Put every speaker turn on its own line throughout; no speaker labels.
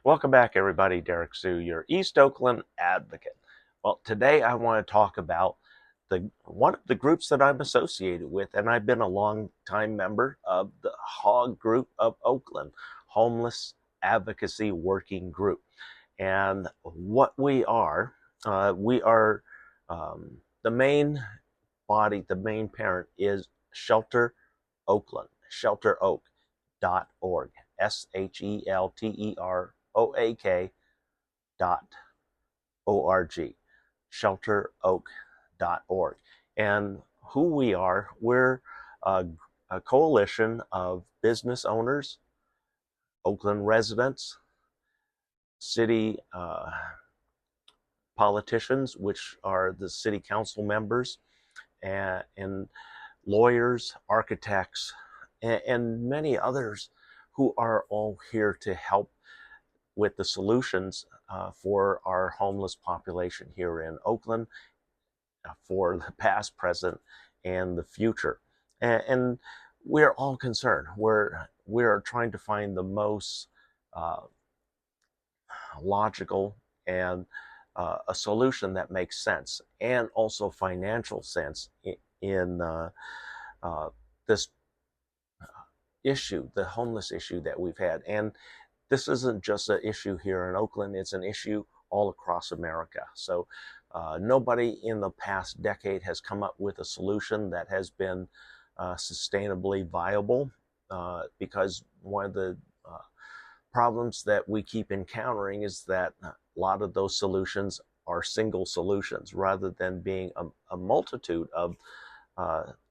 Welcome back, everybody. Derrick Sue, your East Oakland advocate. Well, today I want to talk about one of the groups that I'm associated with, and I've been a long time member of the HAWG group of Oakland, Homeless Advocacy Working Group. And what we are the main body, the main parent is Shelter Oakland, shelteroak.org, SHELTEROAK.org, shelteroak.org. And who we are, we're a coalition of business owners, Oakland residents, city politicians, which are the city council members, and lawyers, architects, and many others who are all here to help with the solutions for our homeless population here in Oakland for the past, present, and the future. And we're all concerned. We're trying to find the most logical and a solution that makes sense and also financial sense in this issue, the homeless issue that we've had. And this isn't just an issue here in Oakland, it's an issue all across America. So nobody in the past decade has come up with a solution that has been sustainably viable because one of the problems that we keep encountering is that a lot of those solutions are single solutions rather than being a multitude of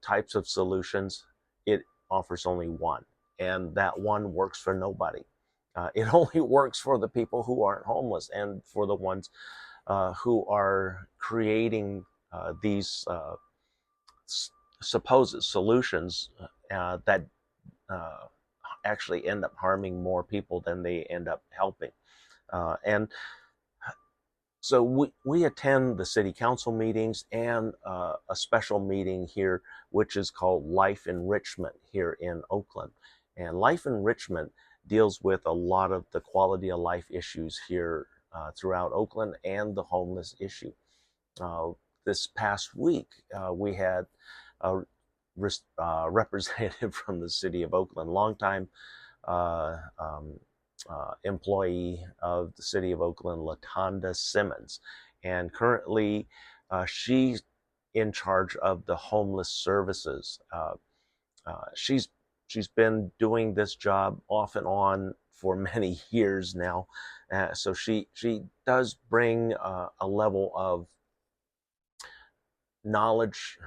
types of solutions. It offers only one, and that one works for nobody. It only works for the people who aren't homeless and for the ones who are creating these supposed solutions that actually end up harming more people than they end up helping. And so we attend the city council meetings and a special meeting here, which is called Life Enrichment here in Oakland. And Life Enrichment deals with a lot of the quality of life issues here throughout Oakland and the homeless issue. This past week, we had a representative from the city of Oakland, longtime employee of the city of Oakland, Latonda Simmons, and currently she's in charge of the homeless services. She's been doing this job off and on for many years now, so she does bring a level of knowledge,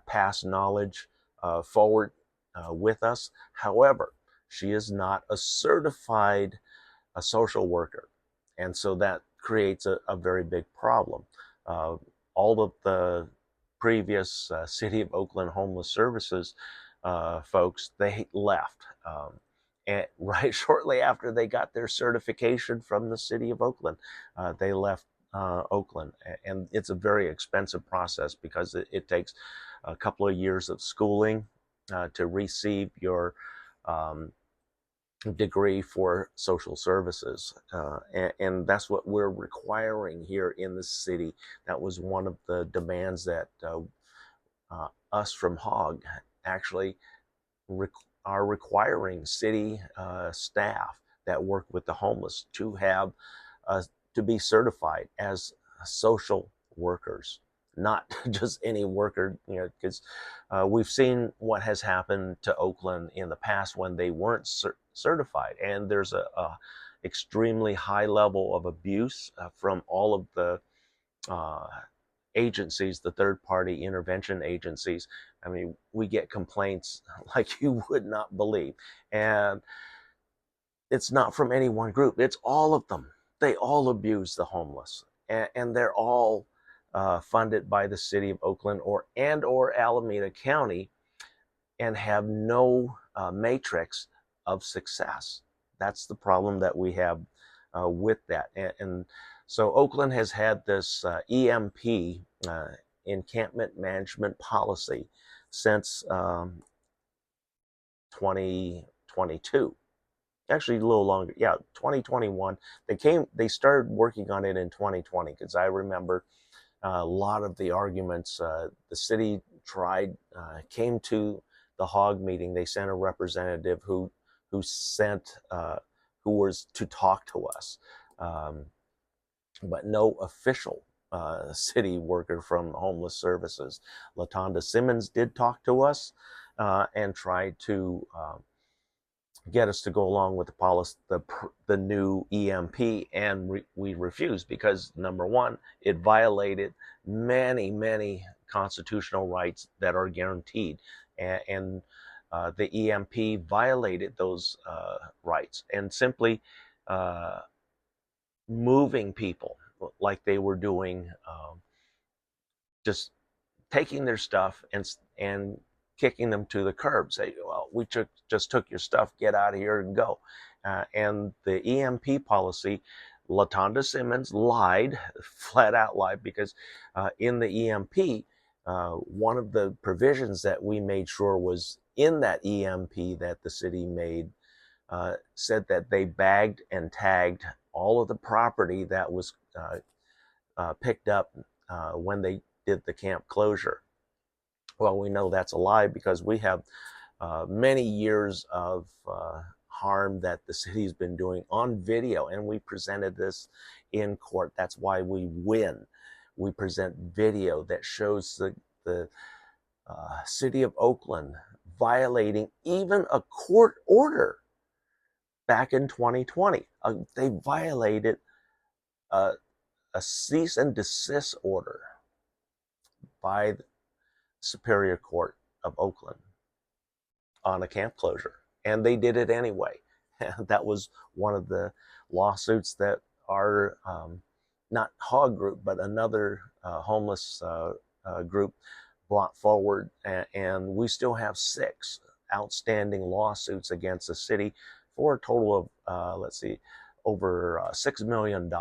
past knowledge, forward with us. However, she is not a certified social worker, and so that creates a very big problem. All of the previous City of Oakland Homeless Services folks, they left. And right shortly after they got their certification from the City of Oakland, they left Oakland. And it's a very expensive process because it takes a couple of years of schooling to receive your degree for social services. And that's what we're requiring here in the city. That was one of the demands that us from HAWG actually are requiring city staff that work with the homeless to have to be certified as social workers, not just any worker, because we've seen what has happened to Oakland in the past when they weren't certified, and there's a extremely high level of abuse from all of the agencies, the third-party intervention agencies. I mean, we get complaints like you would not believe, and it's not from any one group, it's all of them. They all abuse the homeless, and they're all funded by the city of Oakland or Alameda County, and have no matrix of success. That's the problem that we have with that. And so Oakland has had this EMP, encampment management policy, since 2022. Actually a little longer. Yeah, 2021. They started working on it in 2020, because I remember a lot of the arguments. The city came to the HAWG meeting. They sent a representative who was to talk to us, um, but no official city worker from Homeless Services. Latonda Simmons did talk to us and tried to get us to go along with the policy, the new EMP, and we refused, because number one, it violated many constitutional rights that are guaranteed, and the EMP violated those rights, and simply uh, moving people like they were doing, just taking their stuff and kicking them to the curb. Say, well, just took your stuff, get out of here and go. And the EMP policy, Latonda Simmons lied, flat out lied, because in the EMP, one of the provisions that we made sure was in that EMP that the city made said that they bagged and tagged all of the property that was picked up when they did the camp closure. Well, we know that's a lie, because we have many years of harm that the city's been doing on video, and we presented this in court. That's why we win. We present video that shows the city of Oakland violating even a court order back in 2020. They violated a cease and desist order by the Superior Court of Oakland on a camp closure, and they did it anyway. That was one of the lawsuits that our not HAWG group, but another homeless group brought forward, and we still have 6 outstanding lawsuits against the city for a total of over $6 million.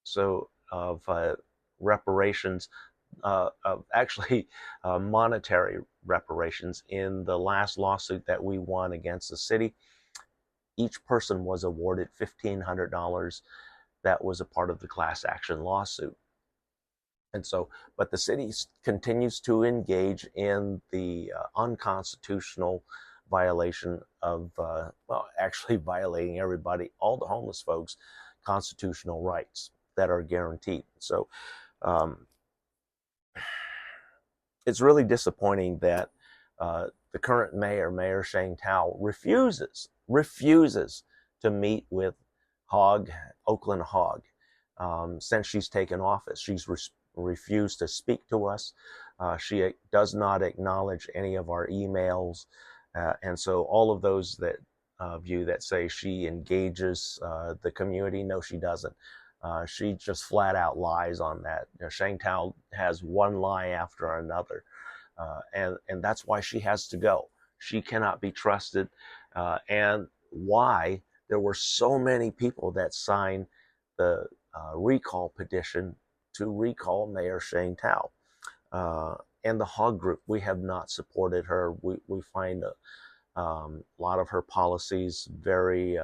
So of reparations, of actually monetary reparations. In the last lawsuit that we won against the city, each person was awarded $1,500. That was a part of the class action lawsuit. And so, but the city continues to engage in the unconstitutional violation of, actually violating all the homeless folks' constitutional rights that are guaranteed. So it's really disappointing that the current mayor, Shane Tao, refuses to meet with Oakland HAWG. Since she's taken office, she's refused to speak to us. She does not acknowledge any of our emails. And so all of those that of you that say she engages the community, no, she doesn't. She just flat out lies on that. Shane Tao has one lie after another, and that's why she has to go. She cannot be trusted, and why there were so many people that signed the recall petition to recall Mayor Shane Tao. And the HAWG group, we have not supported her. We find a lot of her policies very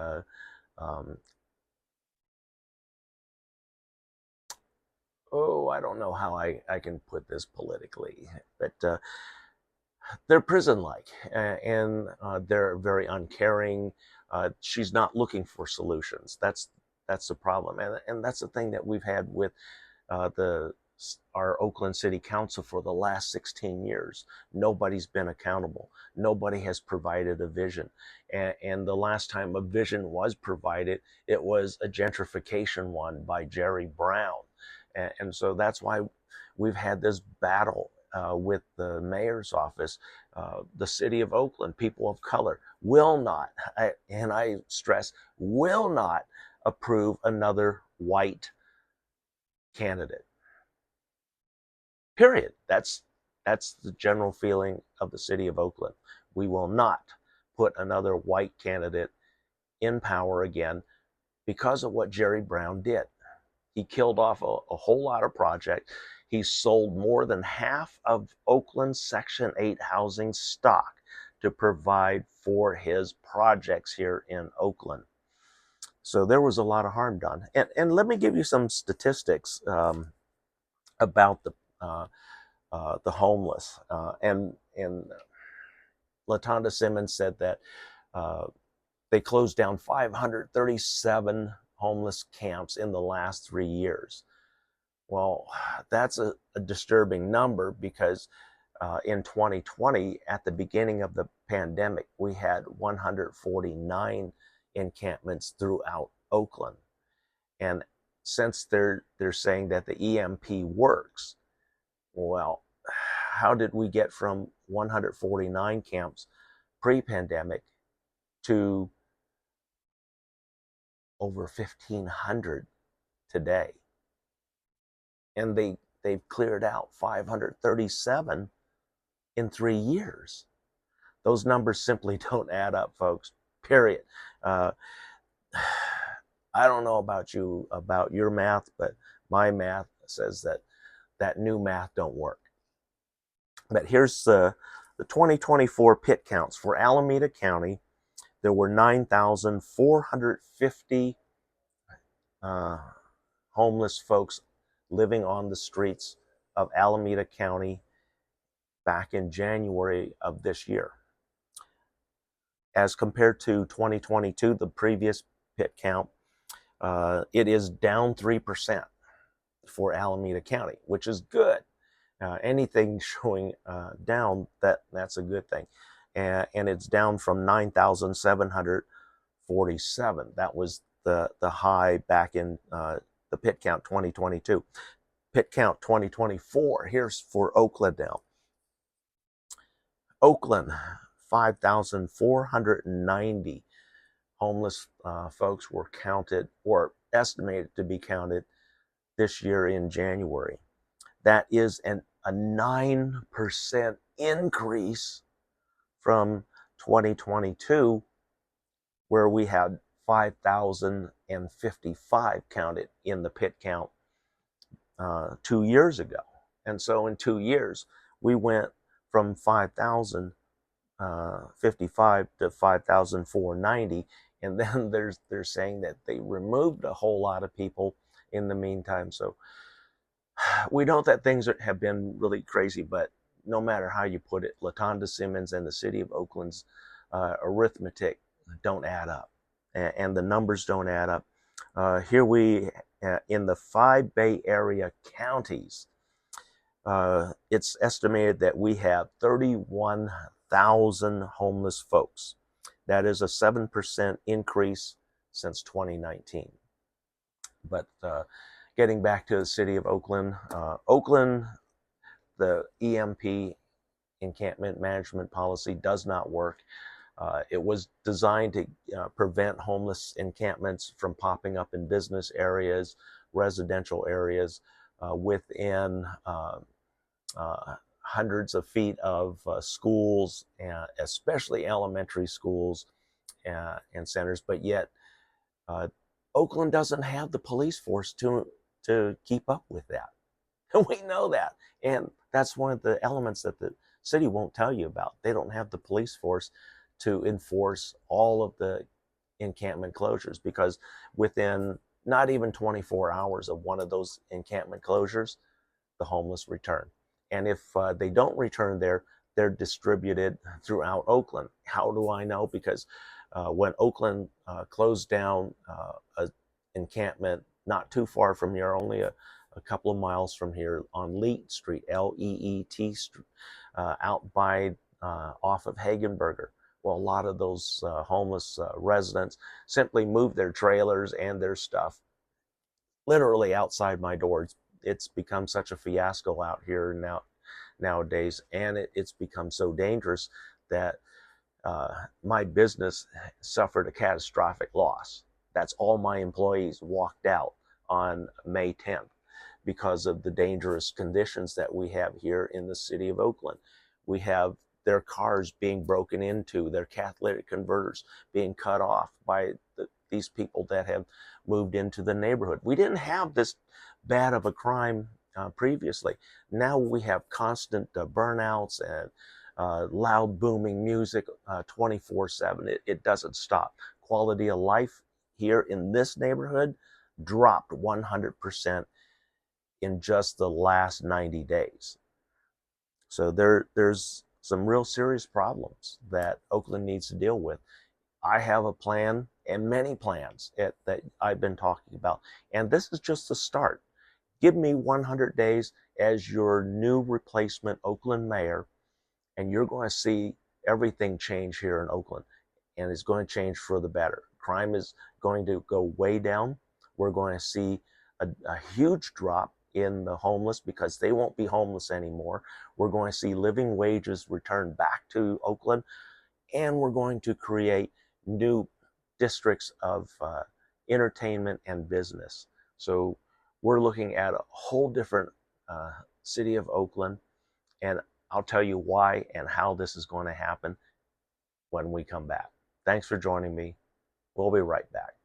I don't know how I can put this politically, but they're prison-like, and they're very uncaring. She's not looking for solutions. That's the problem, and that's the thing that we've had with our Oakland City Council for the last 16 years. Nobody's been accountable. Nobody has provided a vision. And the last time a vision was provided, it was a gentrification one by Jerry Brown. And so that's why we've had this battle with the mayor's office. The city of Oakland, people of color, will not, and I stress, will not approve another white candidate. Period. That's the general feeling of the city of Oakland. We will not put another white candidate in power again because of what Jerry Brown did. He killed off a whole lot of projects. He sold more than half of Oakland's Section 8 housing stock to provide for his projects here in Oakland. So there was a lot of harm done. And let me give you some statistics about the homeless. And LaTonda Simmons said that they closed down 537 homeless camps in the last 3 years. Well, that's a disturbing number because in 2020, at the beginning of the pandemic, we had 149 encampments throughout Oakland. And since they're saying that the EMP works, well, how did we get from 149 camps pre-pandemic to over 1,500 today? And they've cleared out 537 in 3 years. Those numbers simply don't add up, folks, period. I don't know about you, about your math, but my math says that new math don't work. But here's the 2024 pit counts. For Alameda County, there were 9,450 homeless folks living on the streets of Alameda County back in January of this year. As compared to 2022, the previous pit count, it is down 3% for Alameda County, which is good. Anything showing down, that's a good thing. And it's down from 9,747. That was the high back in the pit count 2022. Pit count 2024, here's for Oakland now. Oakland, 5,490 homeless folks were counted or estimated to be counted this year in January. That is a 9% increase from 2022, where we had 5,055 counted in the pit count 2 years ago. And so in 2 years, we went from 5,055 to 5,490. And then they're saying that they removed a whole lot of people in the meantime. So we know that things have been really crazy, but no matter how you put it, LaTonda Simmons and the city of Oakland's arithmetic don't add up, and the numbers don't add up. Here we, in the 5 Bay Area counties, it's estimated that we have 31,000 homeless folks. That is a 7% increase since 2019. But getting back to the city of Oakland, Oakland, the EMP, encampment management policy, does not work. It was designed to prevent homeless encampments from popping up in business areas, residential areas, within hundreds of feet of schools, especially elementary schools and centers. But yet, Oakland doesn't have the police force to keep up with that. And we know that. And that's one of the elements that the city won't tell you about. They don't have the police force to enforce all of the encampment closures, because within not even 24 hours of one of those encampment closures, the homeless return. And if they don't return there, they're distributed throughout Oakland. How do I know? Because when Oakland closed down an encampment not too far from here, only a couple of miles from here, on Leet Street, L-E-E-T Street, out by off of Hagenberger. Well, a lot of those homeless residents simply moved their trailers and their stuff literally outside my doors. It's become such a fiasco out here nowadays, and it's become so dangerous that my business suffered a catastrophic loss. That's all my employees walked out on May 10th because of the dangerous conditions that we have here in the city of Oakland. We have their cars being broken into, their catalytic converters being cut off by these people that have moved into the neighborhood. We didn't have this bad of a crime previously. Now we have constant burnouts and loud booming music 24/7. It doesn't stop. Quality of life here in this neighborhood dropped 100% in just the last 90 days. So there's some real serious problems that Oakland needs to deal with. I have a plan and many plans that I've been talking about. And this is just the start. Give me 100 days as your new replacement Oakland mayor, and you're going to see everything change here in Oakland. And it's going to change for the better. Crime is going to go way down. We're going to see a huge drop in the homeless because they won't be homeless anymore. We're going to see living wages return back to Oakland, and we're going to create new districts of entertainment and business. So we're looking at a whole different city of Oakland, and I'll tell you why and how this is going to happen when we come back. Thanks for joining me. We'll be right back.